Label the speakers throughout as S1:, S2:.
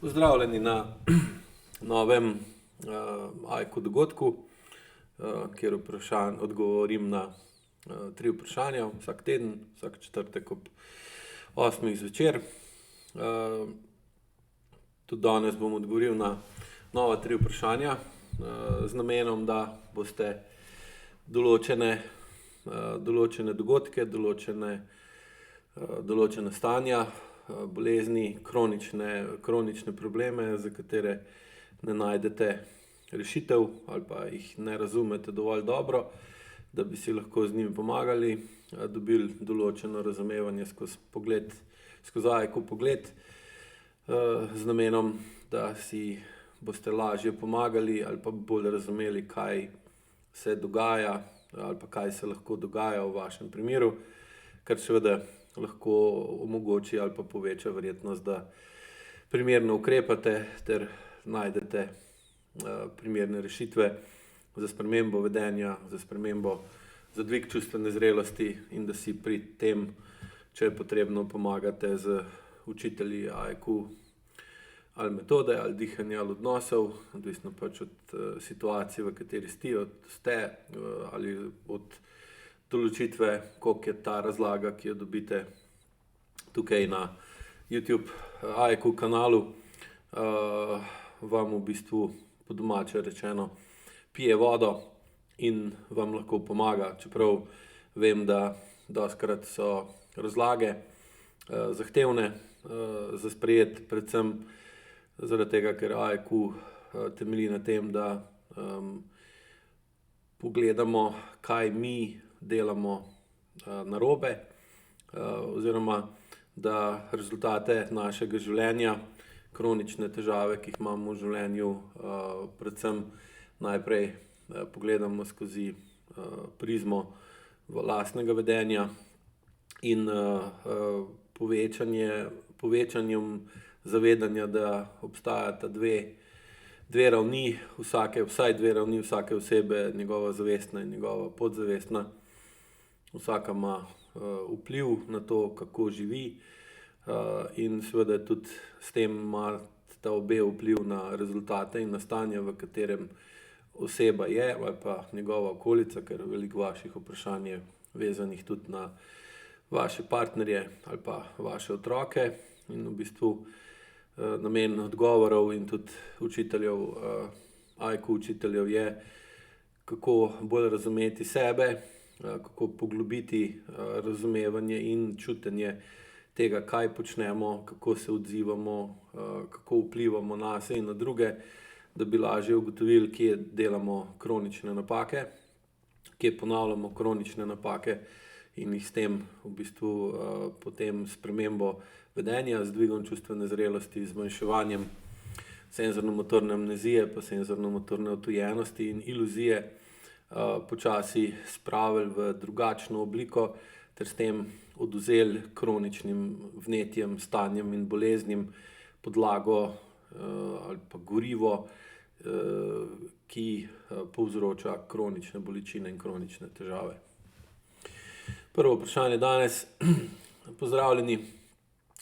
S1: Pozdravljeni na novem AIQ dogodku, kjer odgovorim na 3 vprašanja vsak teden, vsak četrtek ob 8. zvečer. Tudi danes bom odgovoril na nova 3 vprašanja z namenom, da boste določene dogodke, določene stanja, bolezni, kronične probleme, za katere ne najdete rešitev ali pa jih ne razumete dovolj dobro, da bi si lahko z njimi pomagali, dobili določeno razumevanje skozi AIQ pogled, z namenom, da si boste lažje pomagali ali pa bolj razumeli, kaj se dogaja ali pa kaj se lahko dogaja v vašem primeru, kar seveda lahko omogoči ali pa poveča verjetnost, da primerno ukrepate ter najdete primerne rešitve za spremembo vedenja, za dvig čustvene zrelosti in da si pri tem, če je potrebno, pomagate z učitelji AIQ ali metode, ali dihanja, ali odnosov, odvisno pač od situacije, v kateri ste, ali od določitve, koliko je ta razlaga, ki jo dobite tukaj na YouTube AIQ kanalu, vam v bistvu po domače rečeno pije vodo in vam lahko pomaga, čeprav vem, da dostikrat so razlage zahtevne za sprejeti, predvsem zaradi tega, ker AIQ temelji na tem, da pogledamo, kaj mi delamo narobe, oziroma da rezultate našega življenja, kronične težave, ki jih imamo v življenju, predvsem najprej pogledamo skozi prizmo lastnega vedenja in povečanjem zavedanja, da obstajata dve ravni vsaj 2 ravni vsake osebe, njegova zavestna in njegova podzavestna. Vsaka ima vpliv na to, kako živi, in seveda tudi s tem imata obe vpliv na rezultate in na stanje, v katerem oseba je, ali pa njegova okolica, ker veliko vaših vprašanj je vezanih tudi na vaše partnerje ali pa vaše otroke. In v bistvu namen odgovorov in tudi AIQ učiteljev je, kako bolj razumeti sebe, kako poglobiti razumevanje in čutenje tega, kaj počnemo, kako se odzivamo, kako vplivamo nase in na druge, da bi lažje ugotovili, kje delamo kronične napake, kje ponavljamo kronične napake in jih s tem v bistvu potem spremembo vedenja, z dvigom čustvene zrelosti, zmanjševanjem senzorno-motorne amnezije, pa senzorno-motorne odtujenosti in iluzije, počasi spravili v drugačno obliko ter s tem odvzeli kroničnim vnetjem, stanjem in boleznim podlago ali pa gorivo, ki povzroča kronične bolečine in kronične težave. Prvo vprašanje danes. Pozdravljeni.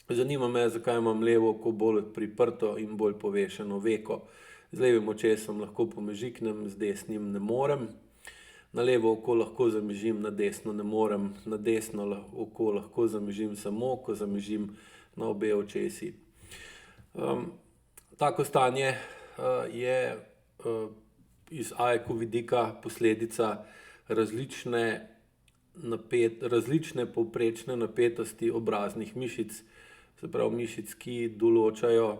S1: Zanima me, zakaj imam levo oko bolj priprto in bolj povešeno veko. Z levim očesom lahko pomežiknem, z desnim ne morem. Na levo oko lahko zamižim, na desno ne morem. Na desno oko lahko zamižim samo, ko zamižim na obe očesi. Tako stanje je iz AIQ vidika posledica različne povprečne napetosti obraznih mišic, se pravi mišic, ki določajo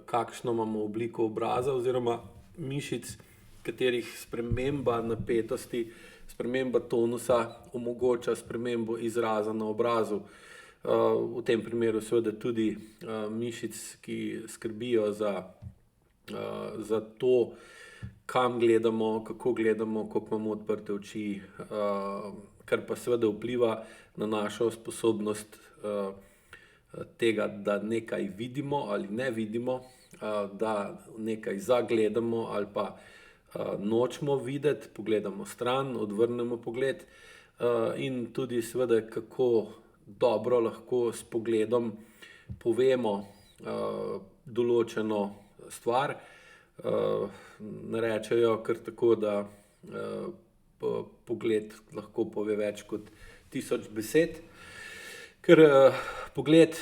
S1: kakšno imamo obliko obraza, oziroma mišic, katerih sprememba napetosti, sprememba tonusa omogoča spremembo izraza na obrazu. V tem primeru seveda tudi mišic, ki skrbijo za to, kam gledamo, kako gledamo, koliko imamo odprte oči, kar pa seveda vpliva na našo sposobnost tega, da nekaj vidimo ali ne vidimo, da nekaj zagledamo ali pa nočemo videti, pogledamo stran, odvrnemo pogled, in tudi seveda, kako dobro lahko s pogledom povemo določeno stvar, ne rečejo kar tako, da pogled lahko pove več kot 1000 besed. Ker pogled,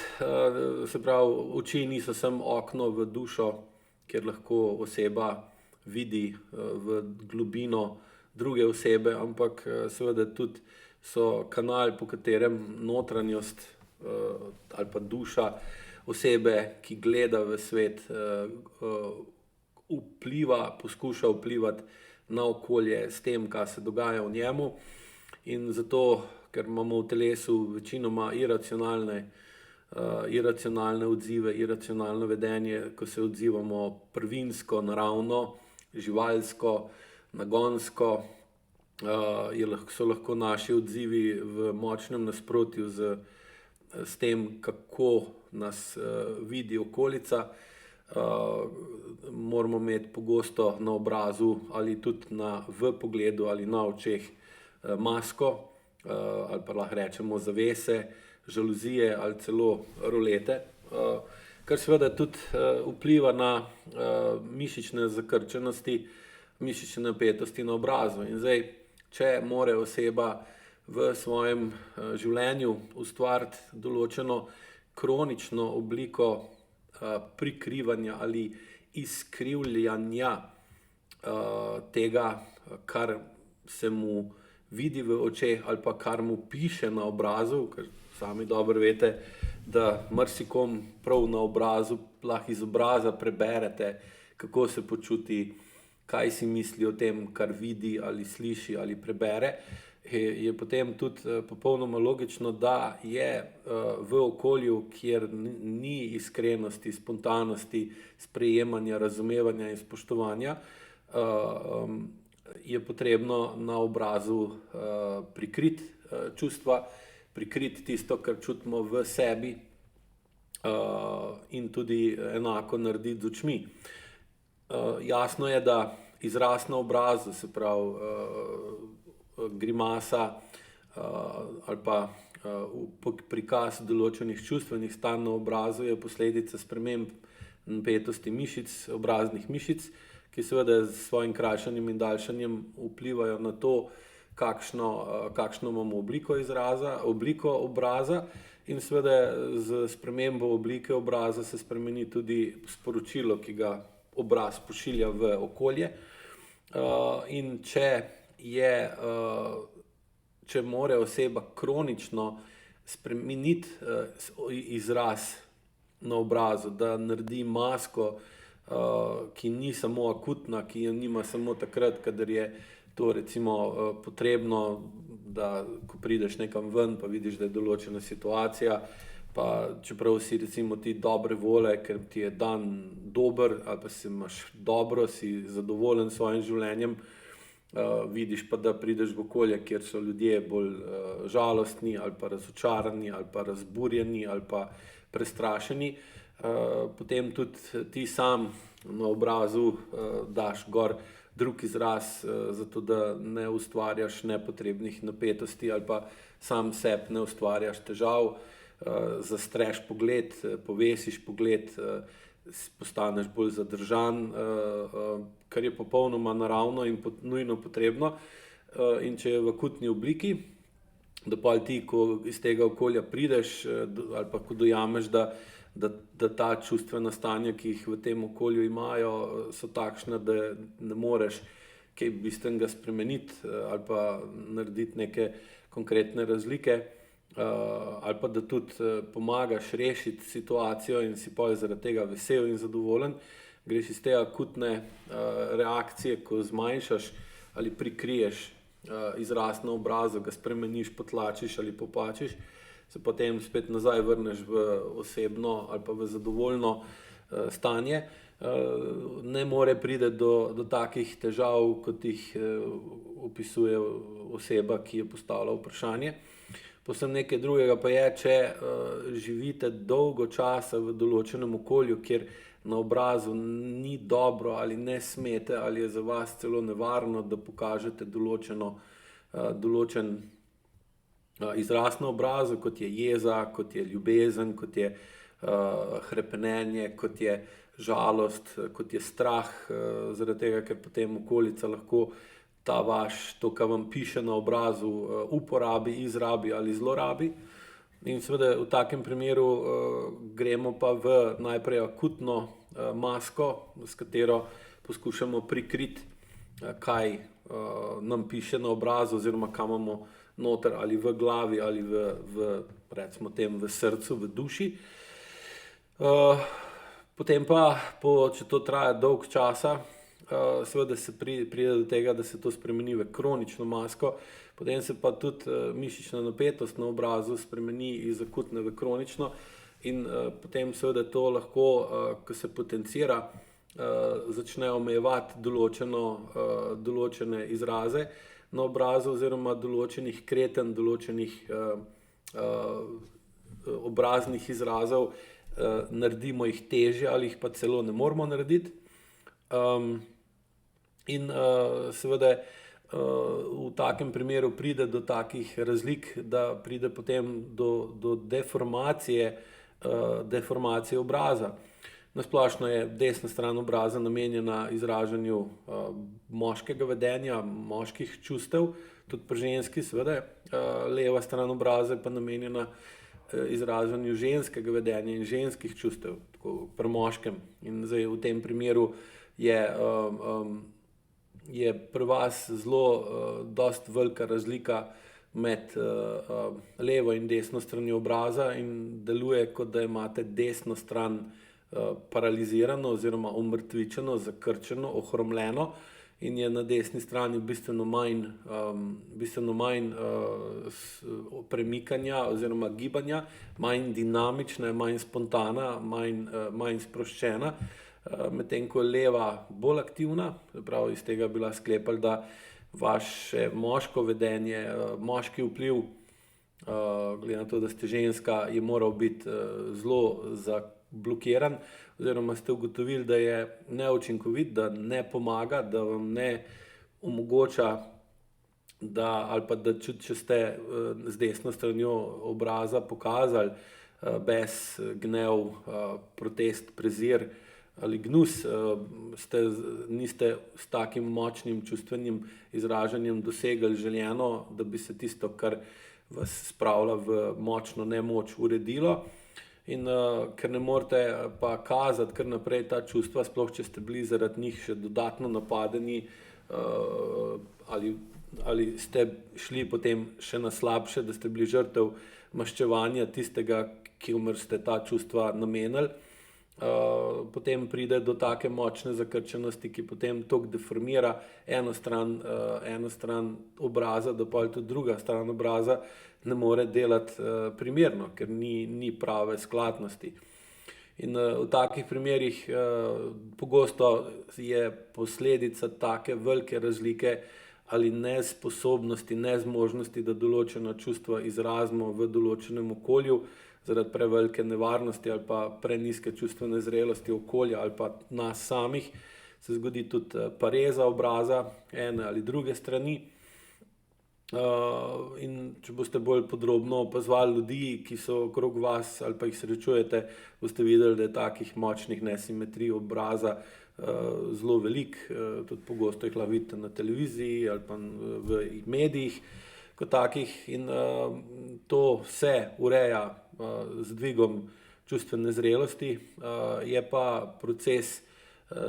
S1: se pravi, oči niso samo okno v dušo, kjer lahko oseba vidi v globino druge osebe, ampak seveda tudi so kanal, po katerem notranjost ali pa duša osebe, ki gleda v svet, poskuša vplivati na okolje s tem, kaj se dogaja v njemu. In zato, ker imamo v telesu večinoma iracionalne odzive, iracionalno vedenje, ko se odzivamo prvinsko, naravno, živalsko, nagonsko, so lahko naši odzivi v močnem nasprotju s tem, kako nas vidi okolica. Moramo imeti pogosto na obrazu ali tudi v pogledu ali na očeh masko, ali pa lahko rečemo zavese, žaluzije ali celo rolete, kar seveda tudi vpliva na mišične zakrčenosti, mišične napetosti na obrazu. In zdaj, če more oseba v svojem življenju ustvariti določeno kronično obliko prikrivanja ali izkrivljanja tega, kar se mu vidi v očeh ali pa kar mu piše na obrazu, ker sami dobro vete, da marsikom prav na obrazu lahko iz obraza preberete, kako se počuti, kaj si misli o tem, kar vidi ali sliši ali prebere, je potem tudi popolnoma logično, da je v okolju, kjer ni iskrenosti, spontanosti, sprejemanja, razumevanja in spoštovanja, je potrebno na obrazu prikriti čustva, prikriti tisto, kar čutimo v sebi, in tudi enako narediti z očmi. Jasno je, da izraz na obrazu, se pravi grimasa ali pa prikaz določenih čustvenih stanj na obrazu, je posledica sprememb napetosti mišic, obraznih mišic, ki seveda s svojim krajšanjem in daljšanjem vplivajo na to, kakšno imamo obliko obraza, in seveda z spremembo oblike obraza se spremeni tudi sporočilo, ki ga obraz pošilja v okolje. In če more oseba kronično spremeniti izraz na obrazu, da naredi masko, ki ni samo akutna, ki jo nima samo takrat, kadar je to recimo potrebno, da ko prideš nekam ven, pa vidiš, da je določena situacija, pa čeprav si recimo ti dobre volje, ker ti je dan dober, ali pa imaš dobro, si zadovoljen s svojim življenjem, vidiš pa, da prideš v okolje, kjer so ljudje bolj žalostni ali pa razočarani ali pa razburjeni ali pa prestrašeni, potem tudi ti sam na obrazu daš gor drug izraz, zato da ne ustvarjaš nepotrebnih napetosti ali pa sam sebi ne ustvarjaš težav, zastreš pogled, povesiš pogled, postaneš bolj zadržan, kar je popolnoma naravno in nujno potrebno. In če je v akutni obliki, da pa ti, ko iz tega okolja prideš ali pa ko dojameš, da ta čustvena stanja, ki jih v tem okolju imajo, so takšna, da ne moreš kaj bistvenega spremeniti ali pa narediti neke konkretne razlike, ali pa da tudi pomagaš rešiti situacijo in si pol zaradi tega vesel in zadovoljen, greš iz te akutne reakcije, ko zmanjšaš ali prikriješ izraz na obrazu, ga spremeniš, potlačiš ali popačiš, se potem spet nazaj vrneš v osebno ali pa v zadovoljno stanje. Ne more priti do takih težav, kot jih opisuje oseba, ki je postavila vprašanje. Povsem nekaj drugega pa je, če živite dolgo časa v določenem okolju, kjer na obrazu ni dobro ali ne smete ali je za vas celo nevarno, da pokažete določen izraz na obrazu, kot je jeza, kot je ljubezen, kot je hrepenenje, kot je žalost, kot je strah, zaradi tega, ker potem okolica lahko to, kar vam piše na obrazu, uporabi, izrabi ali zlorabi. In seveda v takem primeru gremo pa najprej akutno masko, s katero poskušamo prikriti, kaj nam piše na obrazu oziroma kam imamo noter ali v glavi ali recimo tem, v srcu, v duši. Potem pa, če to traja dolg časa, seveda se pride do tega, da se to spremeni v kronično masko, potem se pa tudi mišična napetost na obrazu spremeni iz akutne v kronično in potem seveda to lahko, ko se potencira, začne omejevati določene izraze na obrazu oziroma določenih kreten, določenih obraznih izrazov, naredimo jih težje ali jih pa celo ne moremo narediti. In seveda v takem primeru pride do takih razlik, da pride potem do deformacije obraza. Na splošno je desna stran obraza namenjena izražanju moškega vedenja, moških čustev, tudi pri ženski seveda, leva stran obraza je pa namenjena izražanju ženskega vedenja in ženskih čustev, tako pri moškem. In zdaj v tem primeru je pri vas zelo dosti velika razlika med levo in desno stranjo obraza in deluje, kot da imate desno stran paralizirano oziroma omrtvičeno, zakrčeno, ohromljeno in je na desni strani bistveno manj premikanja oziroma gibanja, manj dinamična, manj spontana, manj sproščena, medtem ko je leva bolj aktivna. Prav iz tega bi lahko sklepali, da vaše moško vedenje, moški vpliv, glede na to, da ste ženska, je moral biti zelo zablokiran, oziroma ste ugotovili, da je neučinkovit, da ne pomaga, da vam ne omogoča, ali pa da če ste z desno stranjo obraza pokazali bes, gnev, protest, prezir ali gnus, niste s takim močnim čustvenim izražanjem dosegli želeno, da bi se tisto, kar vas spravlja v močno nemoč, uredilo. In ker ne morete pa kazati kar naprej ta čustva, sploh če ste bili zaradi njih še dodatno napadeni, ali ste šli potem še na slabše, da ste bili žrtev maščevanja tistega, kimur ste ta čustva namenili, potem pride do take močne zakrčenosti, ki potem toliko deformira eno stran obraza, da pa tudi druga stran obraza ne more delati primerno, ker ni prave skladnosti. In v takih primerih pogosto je posledica take velike razlike ali nesposobnosti, nezmožnosti, da določena čustva izrazimo v določenem okolju, zaradi prevelike nevarnosti ali pa prenizke čustvene zrelosti okolja ali pa nas samih, se zgodi tudi pareza obraza ene ali druge strani. In če boste bolj podrobno opazovali ljudi, ki so okrog vas ali pa jih srečujete, boste videli, da je takih močnih nesimetrij obraza zelo veliko, tudi pogosto jih lahko vidite na televiziji ali pa v medijih kot takih, in to se ureja z dvigom čustvene zrelosti, je pa proces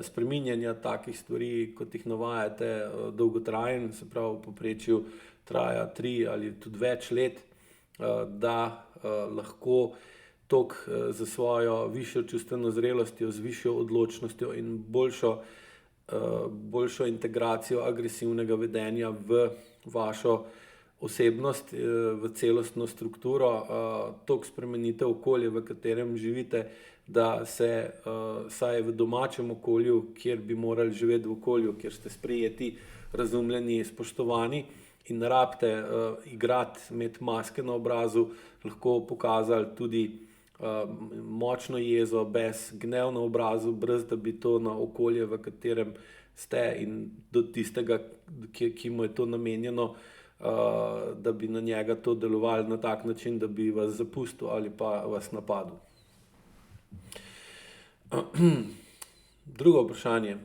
S1: spreminjanja takih stvari, kot jih navajate, dolgotrajen, se pravi v povprečju traja 3 ali tudi več let, da lahko toliko za svojo višjo čustveno zrelostjo, z višjo odločnostjo in boljšo integracijo agresivnega vedenja v vašo osebnost, v celostno strukturo, toliko spremenite okolje, v katerem živite, da se saj v domačem okolju, kjer bi morali živeti v okolju, kjer ste sprejeti, razumljeni, spoštovani in ne rabite igrati, imeti maske na obrazu, lahko pokazali tudi močno jezo, bes, gnev na obrazu, brez da bi to na okolje, v katerem ste, in do tistega, ki mu je to namenjeno, da bi na njega to delovali na tak način, da bi vas zapustil ali pa vas napadel. Drugo vprašanje.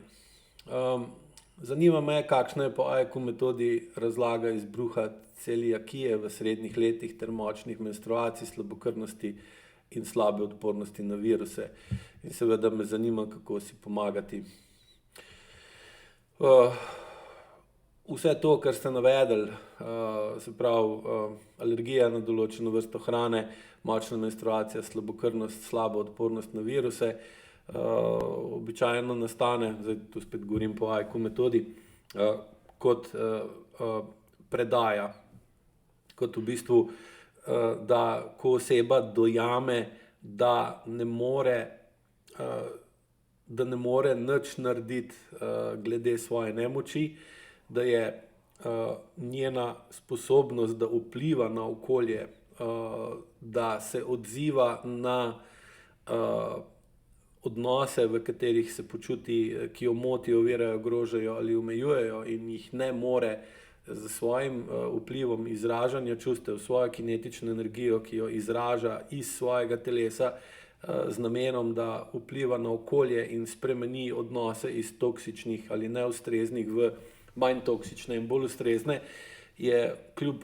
S1: Zanima me, kakšna je po AIQ metodi razlaga izbruha celiakije v srednjih letih ter močnih menstruacij, slabokrvnosti in slabe odpornosti na viruse. In seveda me zanima, kako si pomagati. Vse to, kar ste navedli, se pravi alergija na določeno vrsto hrane, močna menstruacija, slabokrvnost, slaba odpornost na viruse, običajno nastane, zdaj tu spet govorim po AIQ metodi, kot predaja, kot v bistvu, da ko oseba dojame, da ne more nič narediti glede svoje nemoči, da je njena sposobnost, da vpliva na okolje, da se odziva na odnose, v katerih se počuti, ki jo motijo, ovirajo, ogrožajo ali omejujejo in jih ne more z svojim vplivom izražanja čustev, svojo kinetično energijo, ki jo izraža iz svojega telesa, z namenom, da vpliva na okolje in spremeni odnose iz toksičnih ali neustreznih v manj toksične in bolj ustrezne, je kljub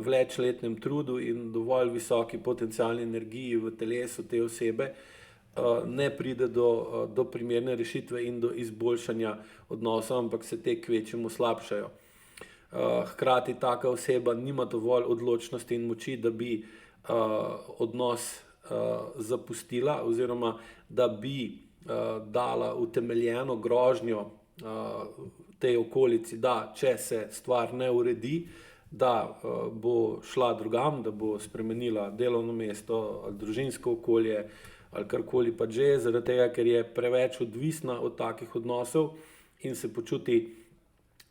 S1: večletnem trudu in dovolj visoki potencialni energiji v telesu te osebe ne pride do primerne rešitve in do izboljšanja odnosov, ampak se te kvečjemu slabšajo. Hkrati taka oseba nima dovolj odločnosti in moči, da bi odnos zapustila oziroma da bi dala utemeljeno grožnjo tej okolici, da če se stvar ne uredi, da bo šla drugam, da bo spremenila delovno mesto ali družinsko okolje ali karkoli pa že, zaradi tega, ker je preveč odvisna od takih odnosov in se počuti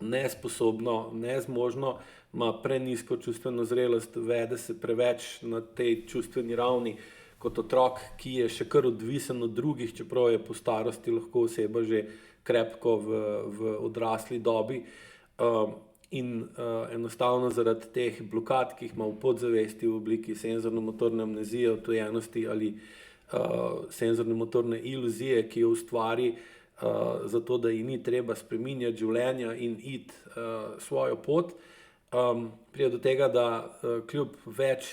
S1: nesposobno, nezmožno, ima prenizko čustveno zrelost, vede se preveč na tej čustveni ravni kot otrok, ki je še kar odvisen od drugih, čeprav je po starosti lahko oseba že krepko v odrasli dobi, in enostavno zaradi teh blokad, ki jih ima v podzavesti v obliki senzorno-motorne amnezije, odtujenosti ali senzorno-motorne iluzije, ki jo ustvari zato, da ji ni treba spreminjati življenja in iti svojo pot, pride do tega, da kljub več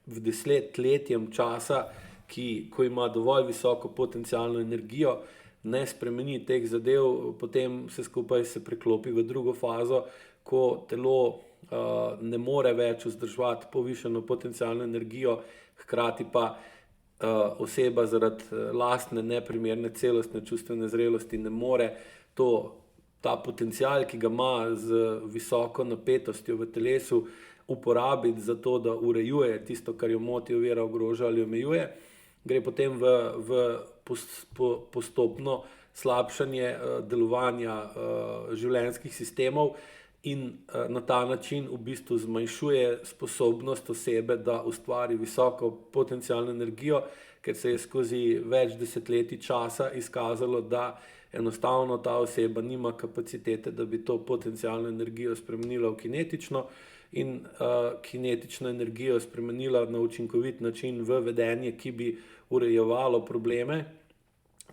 S1: desetletjem časa, ko ima dovolj visoko potencialno energijo, ne spremeni teh zadev, potem vse skupaj se preklopi v drugo fazo, ko telo ne more več vzdrževati povišano potencialno energijo, hkrati pa oseba zaradi lastne neprimerne celostne čustvene zrelosti ne more ta potencial, ki ga ima z visoko napetostjo v telesu, uporabiti za to, da urejuje tisto, kar jo moti, ovira, ogroža ali omejuje, gre potem v postopno slabšanje delovanja življenjskih sistemov in na ta način v bistvu zmanjšuje sposobnost osebe, da ustvari visoko potencialno energijo, ker se je skozi več desetletij časa izkazalo, da enostavno ta oseba nima kapacitete, da bi to potencialno energijo spremenila v kinetično in kinetično energijo spremenila na učinkovit način v vedenje, ki bi urejevalo probleme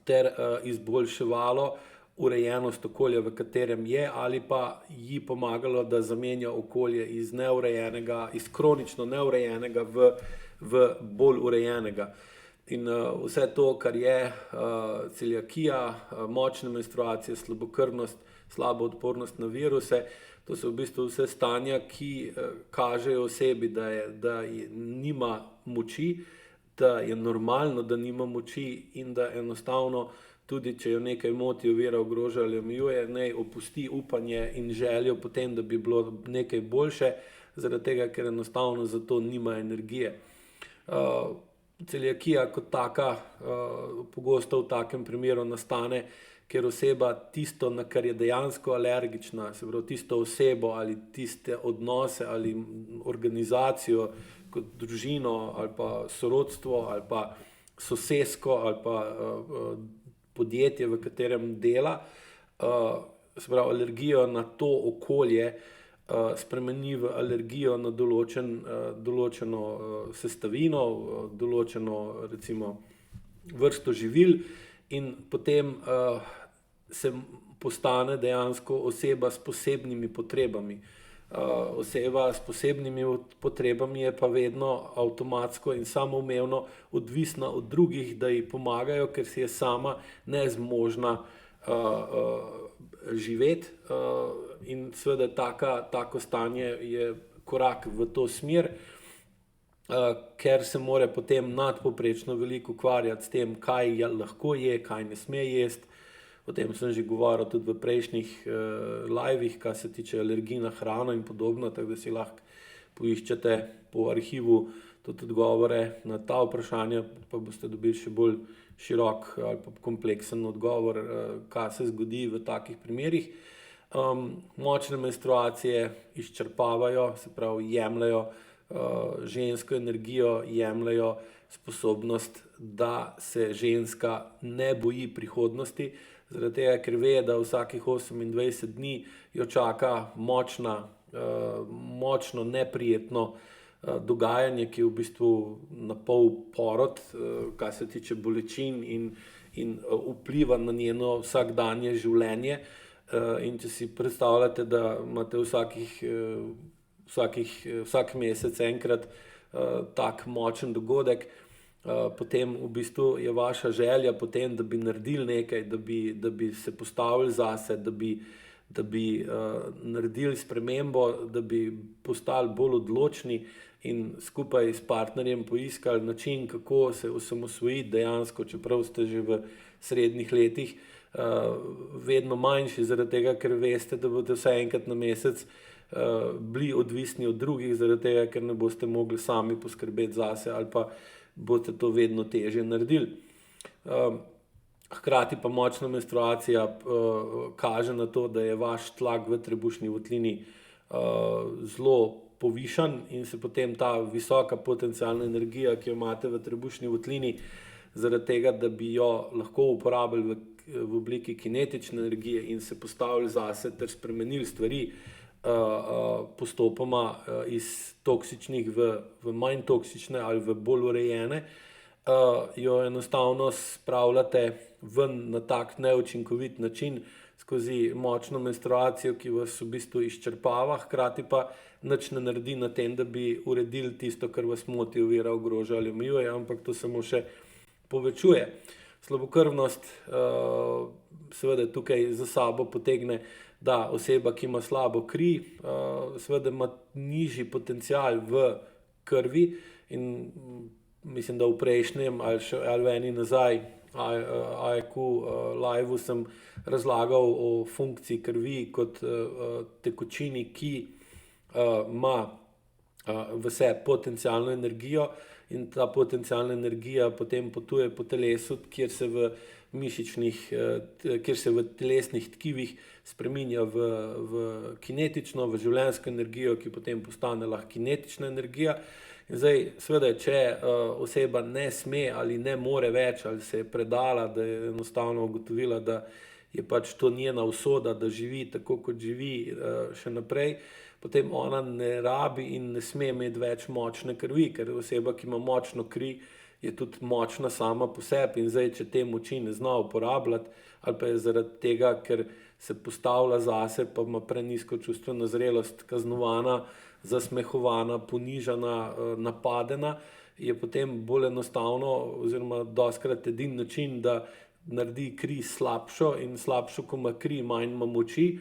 S1: ter izboljševalo urejenost okolja, v katerem je, ali pa ji pomagalo, da zamenja okolje iz neurejenega, iz kronično neurejenega v bolj urejenega. In vse to, kar je celiakija, močne menstruacije, slabokrvnost, slaba odpornost na viruse, to so v bistvu vse stanja, ki kažejo osebi, da nima moči, da je normalno, da nima moči in da enostavno tudi če jo nekaj moti, ovira, ogroža ali omejuje, naj opusti upanje in željo potem, da bi bilo nekaj boljše, zaradi tega, ker enostavno za to nima energije. Celiakija kot taka pogosto v takem primeru nastane, ker oseba tisto, na kar je dejansko alergična, se pravi tisto osebo ali tiste odnose ali organizacijo kot družino ali pa sorodstvo ali pa sosesko ali pa podjetje, v katerem dela, se pravi alergijo na to okolje spremeni v alergijo na določeno sestavino, določeno recimo vrsto živil in potem se postane dejansko oseba s posebnimi potrebami. Oseba s posebnimi potrebami je pa vedno avtomatsko in samoumevno odvisna od drugih, da ji pomagajo, ker si je sama nezmožna živeti, in seveda tako stanje je korak v to smer, ker se more potem nadpovprečno veliko ukvarjati s tem, kaj lahko je, kaj ne sme jesti. O tem sem že govoril tudi v prejšnjih livih, kar se tiče alergij na hrano in podobno, tako da si lahko poiščete po arhivu tudi odgovore na ta vprašanja, pa boste dobili še bolj širok ali pa kompleksen odgovor, kaj se zgodi v takih primerih. Močne menstruacije izčrpavajo, se pravi jemljajo žensko energijo, jemljajo sposobnost, da se ženska ne boji prihodnosti, zaradi tega, ker ve, da vsakih 28 dni jo čaka močno neprijetno dogajanje, ki je v bistvu na pol porod, kar se tiče bolečin in vpliva na njeno vsakdanje življenje. In če si predstavljate, da imate vsak mesec enkrat tak močen dogodek, potem v bistvu je vaša želja potem, da bi naredili nekaj, da bi se postavili zase, da bi naredili spremembo, da bi postali bolj odločni in skupaj s partnerjem poiskali način, kako se osamosvojiti dejansko, čeprav ste že v srednjih letih, vedno manjši, zaradi tega, ker veste, da boste vsaj enkrat na mesec bili odvisni od drugih, zaradi tega, ker ne boste mogli sami poskrbeti zase ali pa boste to vedno težje naredili. Hkrati pa močna menstruacija kaže na to, da je vaš tlak v trebušni votlini zelo povišan in se potem ta visoka potencialna energija, ki jo imate v trebušni votlini, zaradi tega, da bi jo lahko uporabili v obliki kinetične energije in se postavili zase ter spremenili stvari postopoma iz toksičnih v manj toksične ali v bolj urejene, jo enostavno spravljate ven na tak neučinkovit način skozi močno menstruacijo, ki vas v bistvu izčrpava, hkrati pa nič ne naredi na tem, da bi uredili tisto, kar vas moti, ovira, ogroža ali omejuje, ampak to samo še povečuje. Slabokrvnost seveda tukaj za sabo potegne, da oseba, ki ima slabo kri, seveda ima nižji potencial v krvi in mislim, da v prejšnjem ali v eni nazaj AEQ liveu sem razlagal o funkciji krvi kot tekočini, ki ima vse potencialno energijo in ta potencialna energija potem potuje po telesu, kjer se v telesnih tkivih spreminja v kinetično, v življenjsko energijo, ki potem postane lahko kinetična energija. In zdaj, seveda, če oseba ne sme ali ne more več, ali se je predala, da je enostavno ugotovila, da je pač to njena usoda, da živi tako, kot živi še naprej, potem ona ne rabi in ne sme imeti več močne krvi, ker oseba, ki ima močno kri, je tudi močna sama po sebi in zdaj, če te moči ne zna uporabljati ali pa je zaradi tega, ker se postavlja zase, pa ima prenizko čustveno zrelost, kaznovana, zasmehovana, ponižana, napadena, je potem bolj enostavno oziroma dostikrat edini način, da naredi kri slabšo in slabšo, ko ima kri, manj ima moči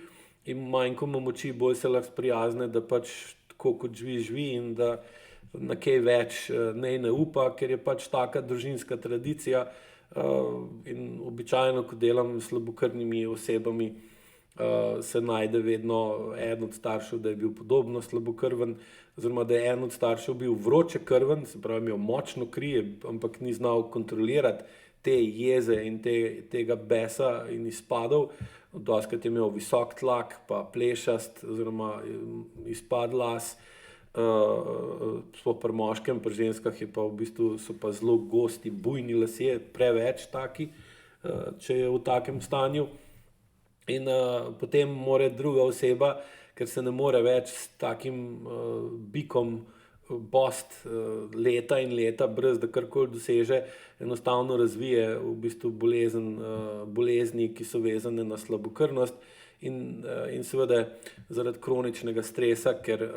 S1: in manj, ko ima moči, bolj se lahko sprijazne, da pač tako kot živi in da na kaj več ne upa, ker je pač taka družinska tradicija in običajno, ko delam s slabokrvnimi osebami, se najde vedno eden od staršev, da je bil podobno slabokrven, oziroma da je en od staršev bil vročekrven, se pravi imel močno kri, ampak ni znal kontrolirati te jeze in tega besa in izpadov. Dostikrat je imel visok tlak, pa plešast oziroma izpad las, sploh pri moškem, pri ženskah je pa v bistvu so pa zelo gosti, bujni lasje, preveč taki, če je v takem stanju. In potem mora druga oseba, ker se ne more več s takim bikom bost leta in leta, brez da karkoli doseže, enostavno razvije v bistvu bolezni, ki so vezane na slabokrvnost in seveda zaradi kroničnega stresa, ker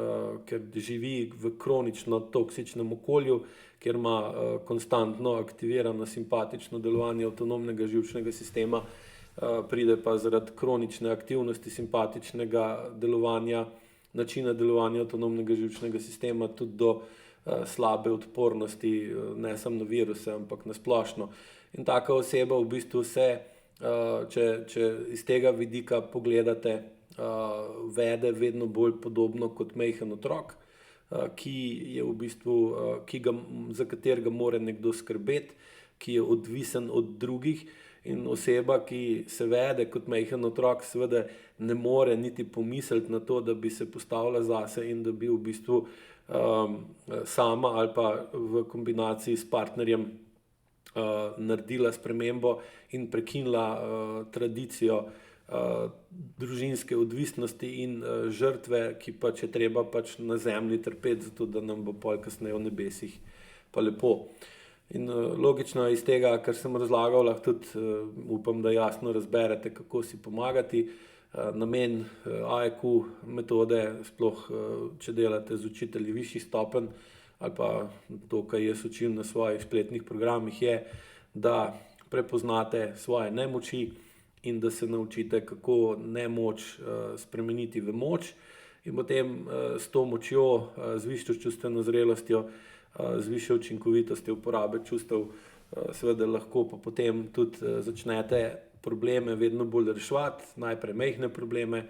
S1: živi v kronično toksičnem okolju, kjer ima konstantno aktivirano simpatično delovanje avtonomnega živčnega sistema, pride pa zaradi kronične aktivnosti simpatičnega delovanja, načina delovanja avtonomnega živčnega sistema tudi do slabe odpornosti, ne samo na viruse, ampak na splošno. In taka oseba v bistvu se, če iz tega vidika pogledate, vede vedno bolj podobno kot majhen otrok, ki je v bistvu, za katerega mora nekdo skrbeti, ki je odvisen od drugih. In oseba, ki se vede kot majhen otrok, seveda ne more niti pomisliti na to, da bi se postavila zase in da bi v bistvu sama ali pa v kombinaciji s partnerjem naredila spremembo in prekinila tradicijo družinske odvisnosti in žrtve, ki pač je treba pač na zemlji trpeti, zato da nam bo pol kasneje v nebesih pa lepo. In logično iz tega, kar sem razlagal, lahko tudi upam, da jasno razberete, kako si pomagati. Namen AEQ metode, sploh če delate z učitelji višjih stopenj ali pa to, kar jaz učim na svojih spletnih programih, je, da prepoznate svoje nemoči in da se naučite, kako nemoč spremeniti v moč in potem s to močjo, z višjo čustveno zrelostjo, z višjo učinkovitostjo uporabe čustev, seveda lahko pa potem tudi začnete probleme vedno bolj reševati, najprej majhne probleme,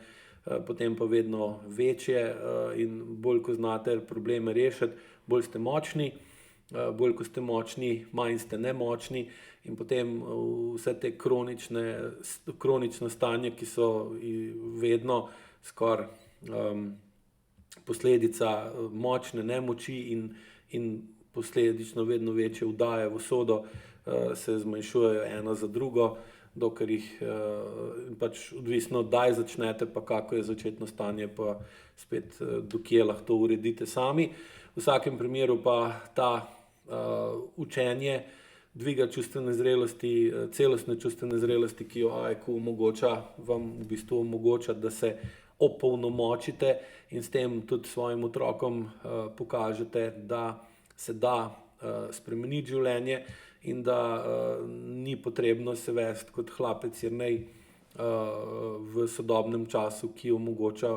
S1: potem pa vedno večje in bolj ko znate probleme rešiti, bolj ste močni, bolj ko ste močni, manj ste nemočni in potem vse te kronično stanje, ki so vedno skoraj posledica močne nemoči in posledično vedno večje vdaje v usodo, se zmanjšujejo eno za drugo, dokler jih pač odvisno, kdaj začnete, pa kako je začetno stanje, pa spet dokje lahko to uredite sami. V vsakem primeru pa ta učenje dviga čustvene zrelosti, celostne čustvene zrelosti, ki jo AEQ omogoča, vam v bistvu omogoča, da se opolnomočite in s tem tudi svojim otrokom pokažete, da se da spremeniti življenje in da ni potrebno se vesti kot hlapec Jernej v sodobnem času, ki omogoča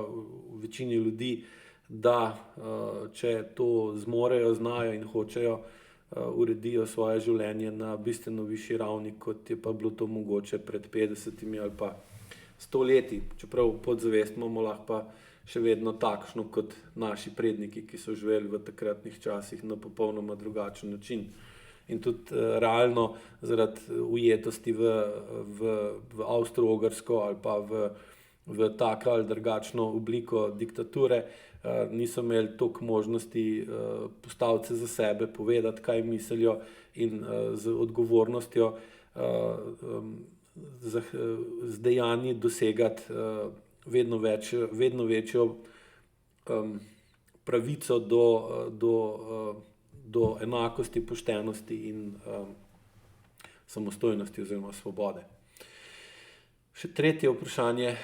S1: večini ljudi, da če to zmorejo, znajo in hočejo, uredijo svoje življenje na bistveno višji ravni, kot je pa bilo to mogoče pred 50 ali pa 100 leti. Čeprav podzavest imamo lahko pa še vedno takšno kot naši predniki, ki so živeli v takratnih časih na popolnoma drugačen način. In tudi realno zaradi ujetosti v Avstro-Ogrsko ali pa v tako ali drugačno obliko diktature, niso imeli toliko možnosti postaviti se za sebe, povedati, kaj mislijo in z odgovornostjo z dejanji dosegati vedno večjo pravico do enakosti, poštenosti in samostojnosti oziroma svobode. Še tretje vprašanje.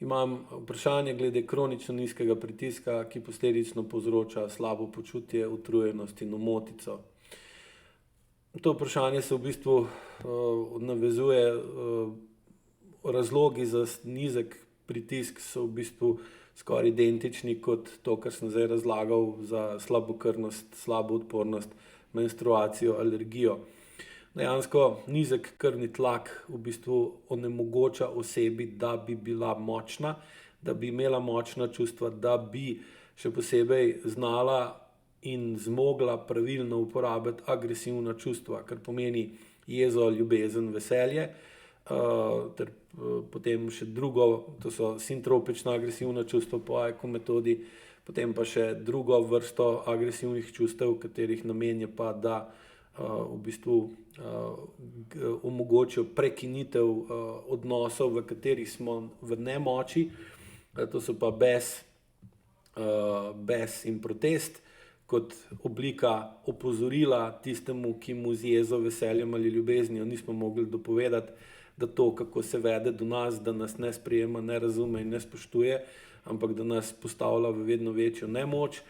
S1: Imam vprašanje glede kronično nizkega pritiska, ki posledično povzroča slabo počutje, utrujenost in omotico. To vprašanje se v bistvu navezuje, razlogi za nizek pritisk so v bistvu skoraj identični kot to, kar sem zdaj razlagal za slabokrvnost, slabo odpornost, menstruacijo, alergijo. Dejansko nizek krvni tlak v bistvu onemogoča osebi, da bi bila močna, da bi imela močna čustva, da bi še posebej znala in zmogla pravilno uporabiti agresivna čustva, kar pomeni jezo, ljubezen, veselje, ter potem še drugo, to so sintropična agresivna čustva po AEQ metodi, potem pa še drugo vrsto agresivnih čustev, katerih namen je pa, da v bistvu omogočijo prekinitev odnosov, v katerih smo v nemoči. To so pa bes, bes in protest kot oblika opozorila tistemu, ki mu z jezo, veseljem ali ljubeznijo nismo mogli dopovedati, da to, kako se vede do nas, da nas ne sprejema, ne razume in ne spoštuje, ampak da nas postavlja v vedno večjo nemoč.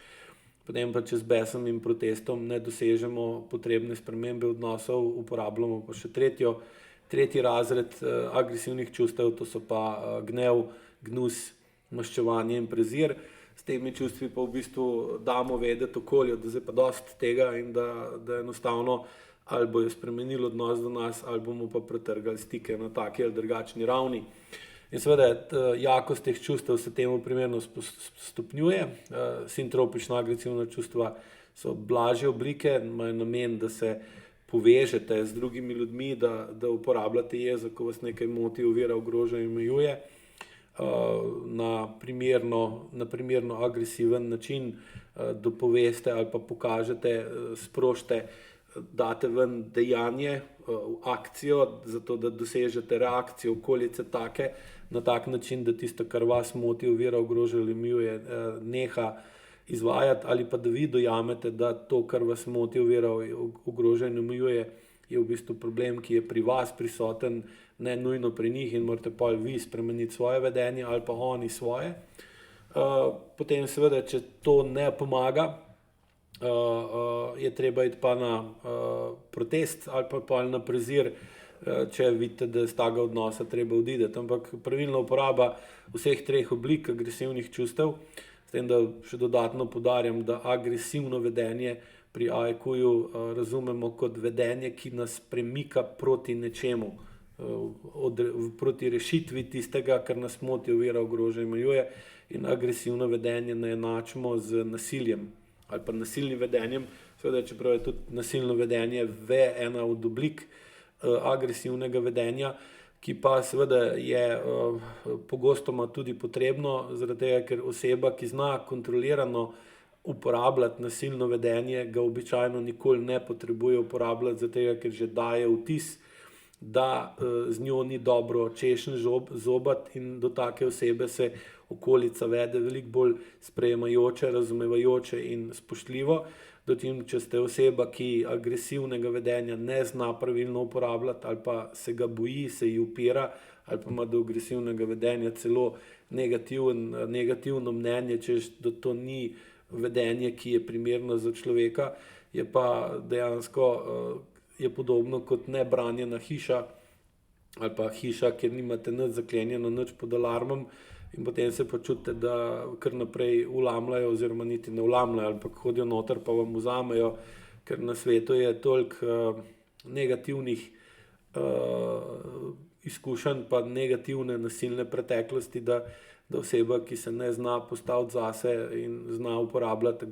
S1: Potem pa če z besom in protestom ne dosežemo potrebne spremembe odnosov, uporabljamo pa še tretji razred agresivnih čustev, to so pa gnev, gnus, maščevanje in prezir. S temi čustvi pa v bistvu damo vedeti okolju, da zdaj pa dosti tega in da enostavno ali bojo spremenili odnos do nas, ali bomo pa pretrgali stike na taki ali drugačni ravni. In seveda jakost teh čustev se temu primerno stopnjuje. Sintropična agresivna čustva so blažje oblike, imajo namen, da se povežete z drugimi ljudmi, da uporabljate jezo, ko vas nekaj moti, ovira, ogroža in omejuje. Na primerno agresiven način dopoveste ali pa pokažete, sprožite, date ven dejanje, akcijo, zato da dosežete reakcijo okolice na tak način, da tisto, kar vas moti, ovira, ogroža ali omejuje, neha izvajati, ali pa da vi dojamete, da to, kar vas moti, ovira, ogroža in omejuje, je v bistvu problem, ki je pri vas prisoten, ne nujno pri njih, in morate pa vi spremeniti svoje vedenje ali pa oni svoje. Potem seveda, če to ne pomaga, je treba iti pa na protest ali pa na prezir, če vidite, da je z tega odnosa treba odideti. Ampak pravilna uporaba vseh treh oblik agresivnih čustev, s tem, da še dodatno poudarjam, da agresivno vedenje pri AEQ-ju razumemo kot vedenje, ki nas premika proti nečemu, proti rešitvi tistega, kar nas moti, ovira, ogroža in omejuje, in agresivno vedenje ne enačimo z nasiljem ali pa nasilnim vedenjem. Seveda, čeprav je tudi nasilno vedenje ena od oblik agresivnega vedenja, ki pa seveda je pogostoma tudi potrebno, zaradi tega, ker oseba, ki zna kontrolirano uporabljati nasilno vedenje, ga običajno nikoli ne potrebuje uporabljati, zaradi tega, ker že daje vtis, da z njo ni dobro češen zobat, in do take osebe se okolica vede veliko bolj sprejemajoče, razumevajoče in spoštljivo. Dotim, če ste oseba, ki agresivnega vedenja ne zna pravilno uporabljati ali pa se ga boji, se ji upira, ali pa ima do agresivnega vedenja celo negativno mnenje, češ da to ni vedenje, ki je primerno za človeka, je pa dejansko je podobno kot nebranjena hiša ali pa hiša, kjer nimate nič zaklenjeno, nič pod alarmom, in potem se počutite, da kar naprej vlamljajo, oziroma niti ne vlamljajo, ali pa hodijo noter pa vam vzamejo, ker na svetu je toliko negativnih izkušenj pa negativne nasilne preteklosti, da oseba, ki se ne zna postaviti zase in zna uporabljati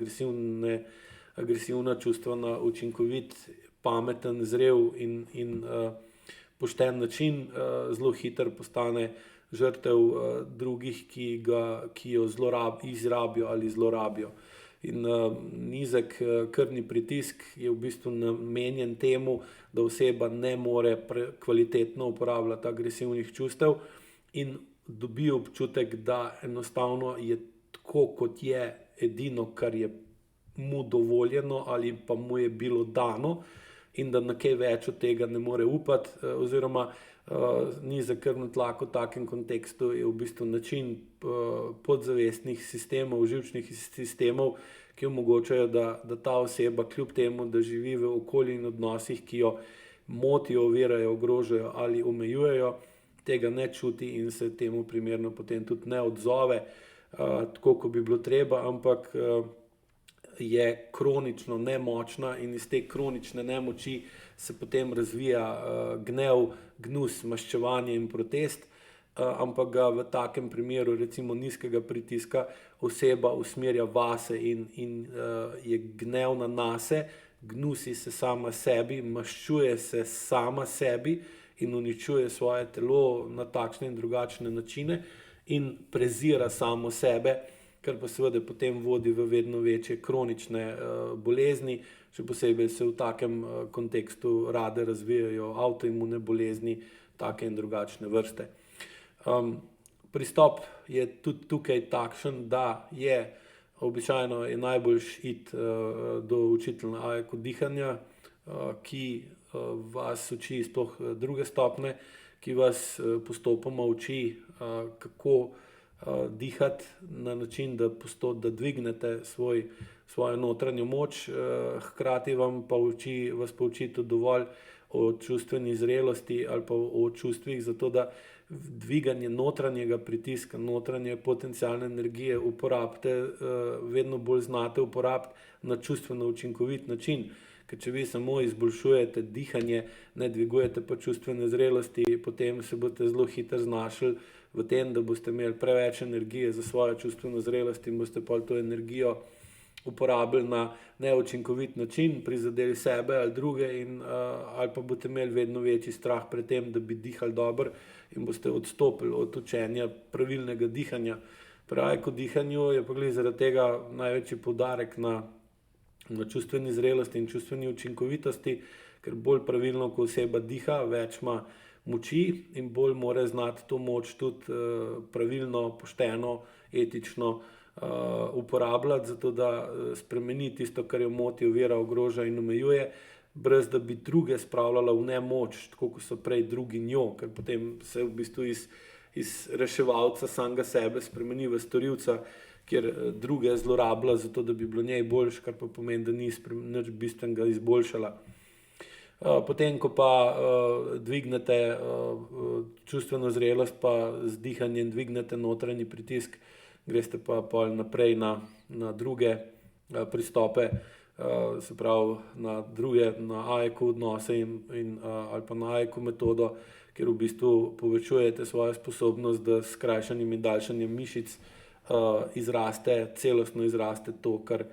S1: agresivna čustva na učinkovit, pameten, zrel in pošten način, zelo hitro postane žrtev drugih, ki jo izrabijo ali zlorabijo. In nizek krvni pritisk je v bistvu namenjen temu, da oseba ne more kvalitetno uporabljati agresivnih čustev in dobi občutek, da enostavno je tako, kot je, edino, kar je mu dovoljeno ali pa mu je bilo dano, in da na kaj več od tega ne more upati, oziroma nizek krvni tlak v takem kontekstu je v bistvu način podzavestnih sistemov, živčnih sistemov, ki omogočajo, da ta oseba kljub temu, da živi v okolju in odnosih, ki jo motijo, ovirajo, ogrožajo ali omejujejo, tega ne čuti in se temu primerno potem tudi ne odzove tako, kot bi bilo treba, ampak je kronično nemočna, in iz te kronične nemoči se potem razvija gnev, gnus, maščevanje in protest, ampak ga v takem primeru, recimo nizkega pritiska, oseba usmerja vase in je gnevna nase, gnusi se sama sebi, maščuje se sama sebi in uničuje svoje telo na takšne in drugačne načine in prezira samo sebe, kar pa seveda potem vodi v vedno večje kronične bolezni, še posebej se v takem kontekstu rade razvijajo avtoimune bolezni, take in drugačne vrste. Pristop je tudi tukaj takšen, da je Običajno je najboljš iti do učitelja AEK dihanja, ki vas uči sploh druge stopnje, ki vas postopoma uči, kako dihati na način, da dvignete svojo notranjo moč, hkrati vas pa uči tudi dovolj o čustveni zrelosti ali pa o čustvih, zato da dviganje notranjega pritiska, notranje potencialne energije uporabite, vedno bolj znate uporabiti na čustveno učinkovit način. Ker če vi samo izboljšujete dihanje, ne dvigujete pa čustvene zrelosti, potem se boste zelo hitro znašli v tem, da boste imeli preveč energije za svojo čustveno zrelost in boste pa to energijo uporabili na neučinkovit način, prizadeli sebe ali druge ali pa boste imeli vedno večji strah pred tem, da bi dihali dobro in boste odstopili od učenja pravilnega dihanja. Pri AEK dihanju je pa zaradi tega največji poudarek na čustveni zrelosti in čustveni učinkovitosti, ker bolj pravilno, ko oseba diha, več ima moči in bolj mora znati to moč tudi pravilno, pošteno, etično uporabljati, zato da spremeni tisto, kar jo moti, ovira, ogroža in omejuje, brez da bi druge spravljala v nemoč, tako kot so prej drugi njo, ker potem se v bistvu iz reševalca samega sebe spremeni v storilca, kjer druge zlorablja zato, da bi bilo njej boljše, kar pa pomeni, da ni nič bistvenega izboljšala. Potem, ko pa dvignete čustveno zrelost, pa z dihanjem dvignete notranji pritisk, greste pa pol naprej na druge pristope, se pravi na AEK odnose ali pa na AEK metodo, kjer v bistvu povečujete svojo sposobnost, da s skrajšanjem in daljšanjem mišic celostno izraste to, kar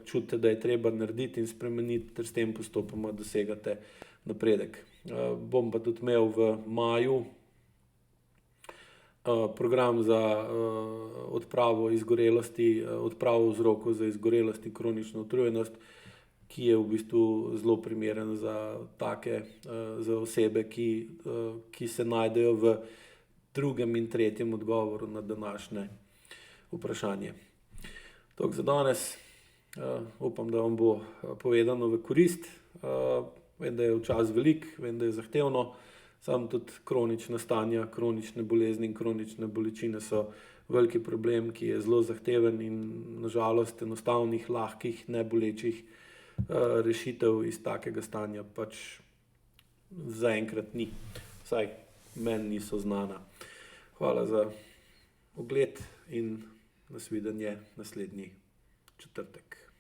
S1: čutite, da je treba narediti in spremeniti, ter s tem postopoma dosegate napredek. Bom pa tudi imel v maju program za odpravo izgorelosti, odpravo vzrokov za izgorelost in kronično utrujenost, ki je v bistvu zelo primeren za osebe, ki se najdejo v drugem in tretjem odgovoru na današnje vprašanje. Toliko za danes. Upam, da vam bo povedano v korist. Vem, da je včasih veliko, vem, da je zahtevno, samo tudi kronična stanja, kronične bolezni in kronične bolečine so veliki problem, ki je zelo zahteven in nažalost enostavnih, lahkih, nebolečih rešitev iz takega stanja pač zaenkrat ni. Vsaj meni niso znana. Hvala za ogled in nasvidenje naslednji četrtek.